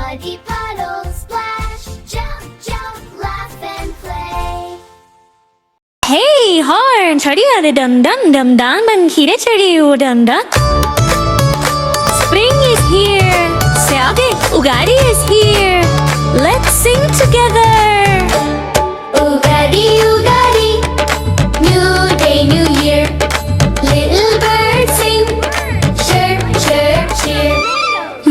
Muddy puddle, splash, jump, jump, laugh and play. Hey, horn! Chadiya dum dum dum dum and hira chadiyu dum dum. Spring is here. Saudi, Ugadi is here. Let's sing together. Ugadi, Ugadi, new day, new year. Little birds sing, chirp, chirp, cheer.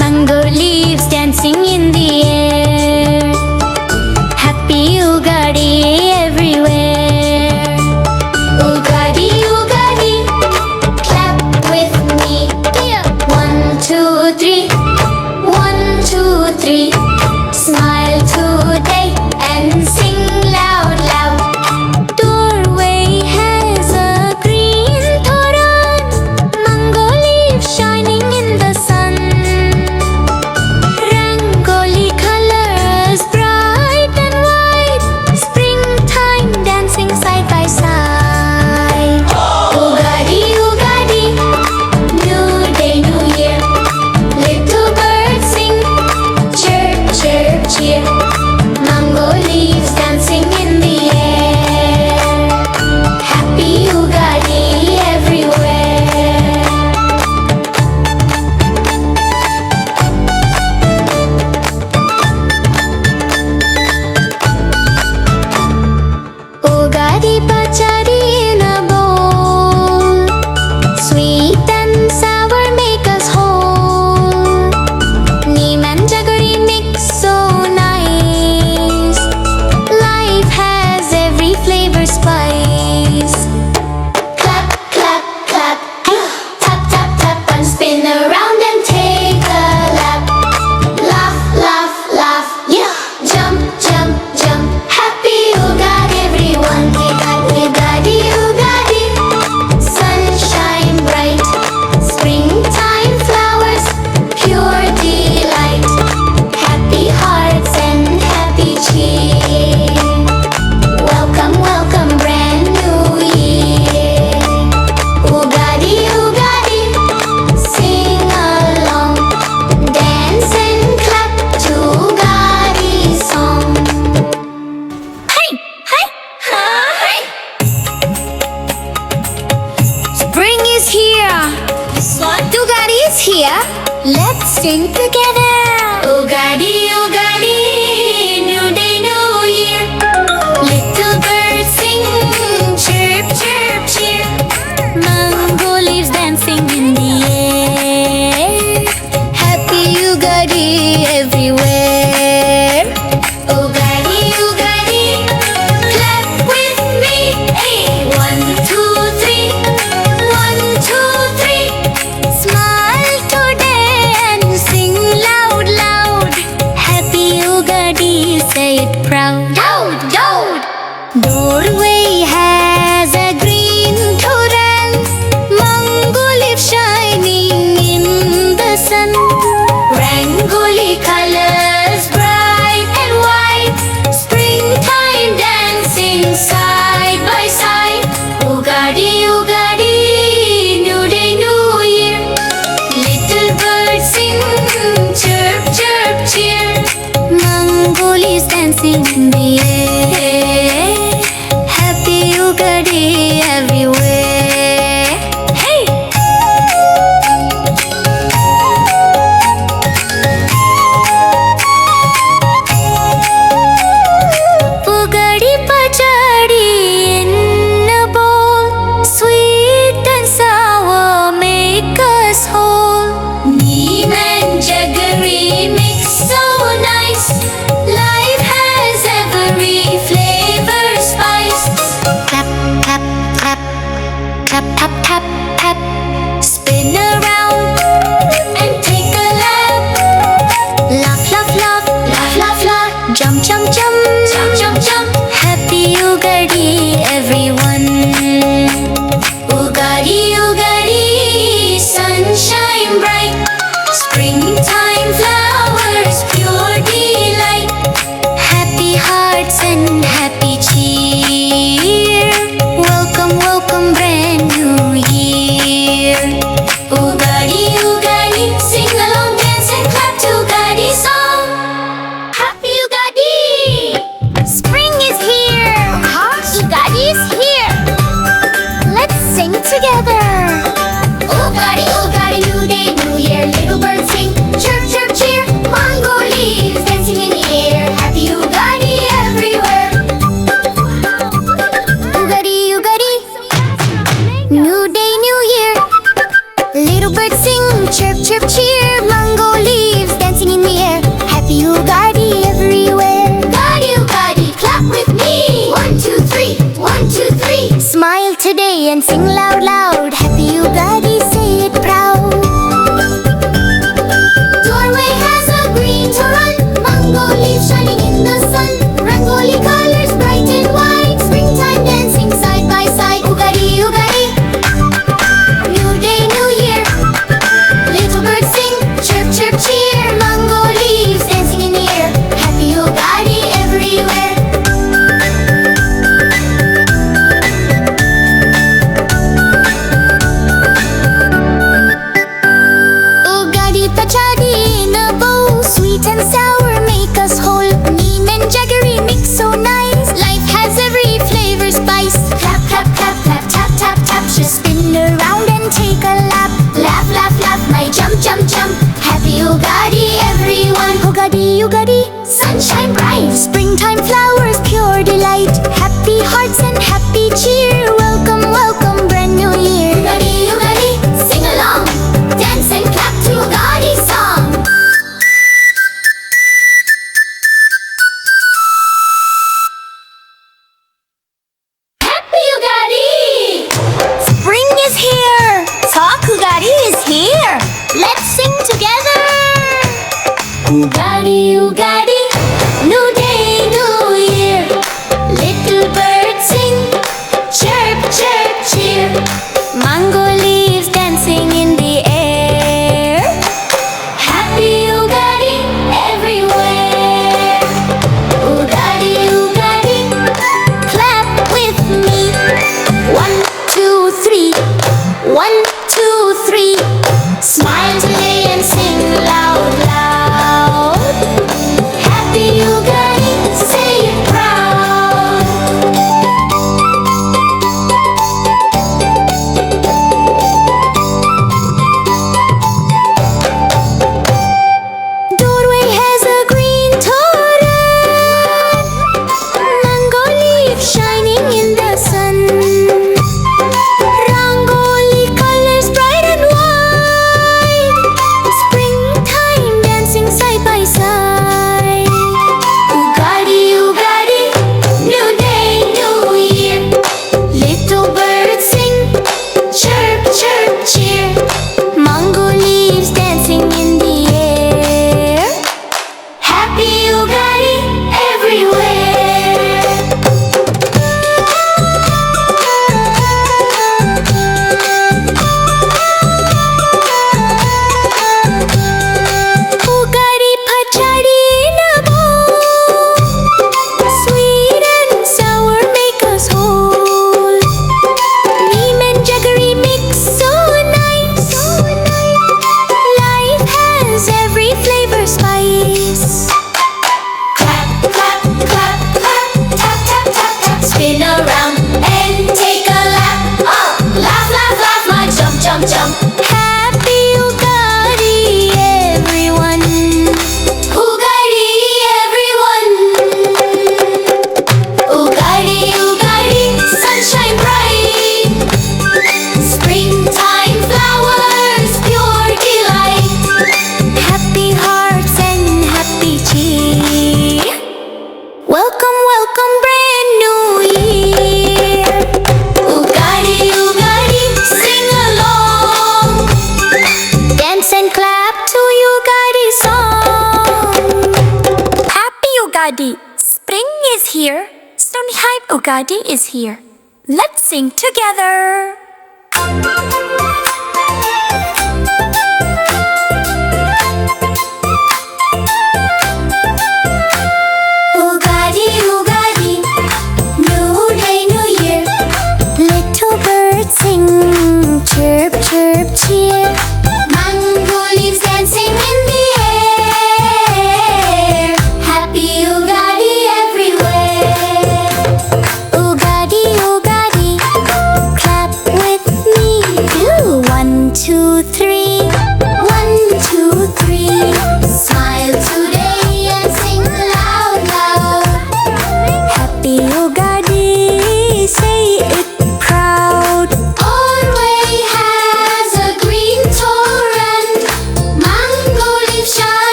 Mango leaves dancing in the air. Happy Ugadi everywhere. Ugadi, Ugadi, clap with me. 1, 2, 3. 1, 2, 3. Smile today and sing loud, loud. Doorway has a green toran. Mango leaves shining in the sun. Rangoli colors bright and white. Springtime dancing side by side. Ugadi, Ugadi, new day, new year. Little birds sing, chirp, chirp, cheer. Mango leaves dancing in the air. Happy Ugadi everywhere. Ugadi Pachadi in a bowl. Sweet and sour make us whole. Neem and jaggery mix so nice. Life has every flavor spice. Clap, clap, clap. Tap, tap, tap and spin around and take a lap. Laugh, laugh, laugh. Jump, jump, jump. Happy Ugadi everyone. Ugadi, Ugadi. Sunshine bright. Springtime flowers. Pure delight. Happy hearts and happy cheer. Welcome, welcome, brand new year. Ugadi, Ugadi, sing along, dance and clap to Ugadi song. Hey, hey, hi. Spring is here. Ugadi is here. Let's sing together. Ugadi, Ugadi, new day, new year. Little birds sing, chirp, chirp, cheer. Mango leaves dancing in the air. Happy Ugadi everywhere. Ugadi, Ugadi, clap with me. 1, 2, 3. 1, 2, 3. Smile today and sing loud, loud. Happy Ugadi, say it proud. Loud, loud. Doorway has a green toran. Mango leaf shining in the sun. Rangoli colors bright and white. Springtime dancing side by side. Ugadi, Ugadi, new day, new year. Little birds sing, chirp, chirp, cheer. Mango leaves dancing in the air. Happy Ugadi everywhere. Hey! Ugadi Pachadi in a bowl. Sweet and sour make us whole. Neem and jaggery mix so nice. Life has every leaves shining in the sun. Rangoli colors bright and white. Springtime dancing side by side. Ugadi, Ugadi. New day, new year. Little birds sing, chirp, chirp, cheer. Mango leaves dancing in the air. Happy Ugadi everywhere. Ugadi Pachadi in a bowl. Sweet and sour make us whole. Neem and jaggery mix so nice. Life has every flavor spice. Clap, clap, clap, clap, tap, tap, tap. Just spin around and take a lap. Laugh, laugh, laugh, my jump, jump, jump. Happy Ugadi everyone. Ugadi, Ugadi, sunshine bright. Springtime flowers, pure delight. Happy hearts and happy cheer. Welcome, welcome, brand new year. Ugadi, Ugadi, sing along. Dance and clap to Ugadi song. Happy Ugadi! Spring is here! Talk Ugadi is here! Let's sing together! Ugadi, Ugadi, new day, new year. Little birds sing, chirp, chirp, cheer. Mango leaves dancing in the air. Happy Ugadi everywhere. Ugadi, Ugadi, clap with me. 1, 2, 3. 1, 2, 3. Smile today and sing loud, loud. Happy Ugadi, say it proud. Doorway has a green toran. Mango leaf shining in the sun. Rangoli colors bright and white. Springtime dancing side by side. Ugadi, Ugadi, new day, new year. Little birds sing, chirp, chirp, cheer. Mango leaves dancing in the air. Happy Ugadi everywhere. Ugadi Pachadi in a bowl. Sweet and sour make us whole. Neem and jaggery mix so nice. Life has every flavor spice. Clap, clap, clap, clap, tap, tap, tap, tap. Spin around and take a lap. Oh, laugh, laugh, laugh, my jump, jump, jump. Happy Ugadi everyone. Ugadi everyone. Ugadi, Ugadi, sunshine bright. Springtime flowers, pure delight. Happy hearts and happy cheer. Welcome, welcome, brand new year. Ugadi, Ugadi, sing along. Dance and clap to Ugadi song. Happy Ugadi! Spring is here. Stony Hype Ugadi is here. Let's sing together. Ugadi, Ugadi, new day, new year. Little birds sing, chirp, chirp, cheer. Mango leaves dancing in the air. Happy Ugadi everywhere. Ugadi, Ugadi, clap with me. Do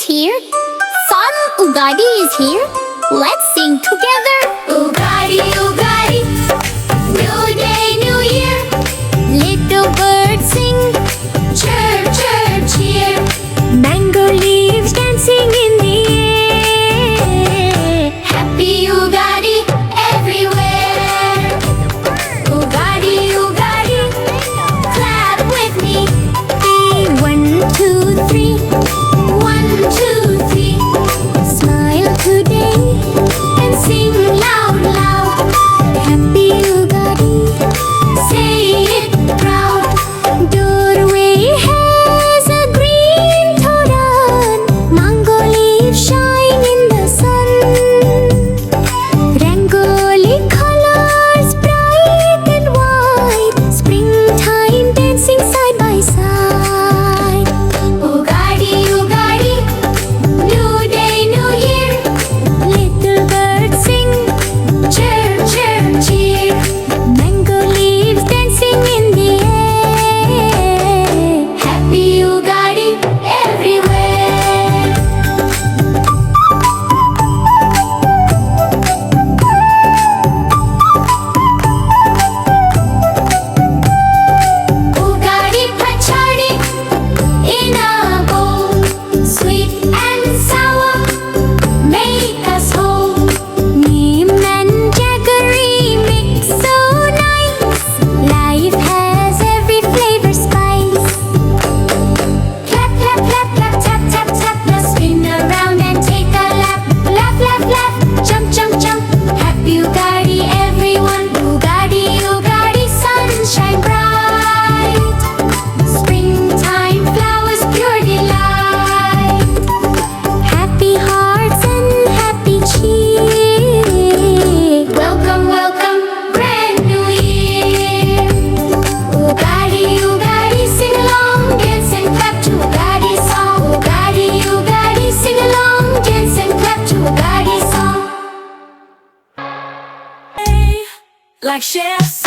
cheer. Fun Ugadi is here. Let's sing together. Ugadi, Ugadi, new day, new year. Little birds sing, chirp, chirp, cheer. Mango leaves dancing in the air. Happy Ugadi everywhere. Ugadi, Ugadi, clap with me. 1, 2, 3. 1, 2, 3. Smile today And sing loud, loud. Happy Ugadi. Say it proud. Doorway has a green toran. Mango leaves shine in the sun. Rangoli colors bright and white. Springtime dancing side by side. Ugadi, Ugadi, new day, new year. Little birds sing, Chirp, chirp, cheer. mango leaves dancing in the air. Happy Ugadi everywhere. Ugadi Pachadi in a bowl, sweet and sour, make us whole. Neem and jaggery mix so nice. Life has every flavor spice. Clap, clap, clap, clap, tap, tap, tap. Now spin around and take a lap. Laugh, laugh, laugh, jump, jump, jump. Happy Ugadi everyone. Ugadi, Ugadi, sunshine bright. Springtime flowers, pure delight. Happy hearts and happy cheer. Welcome, welcome, brand new year. Ugadi, Ugadi, sing along, dance and clap to Ugadi song. Ugadi, Ugadi, sing along, dance and clap to Ugadi song. Like chefs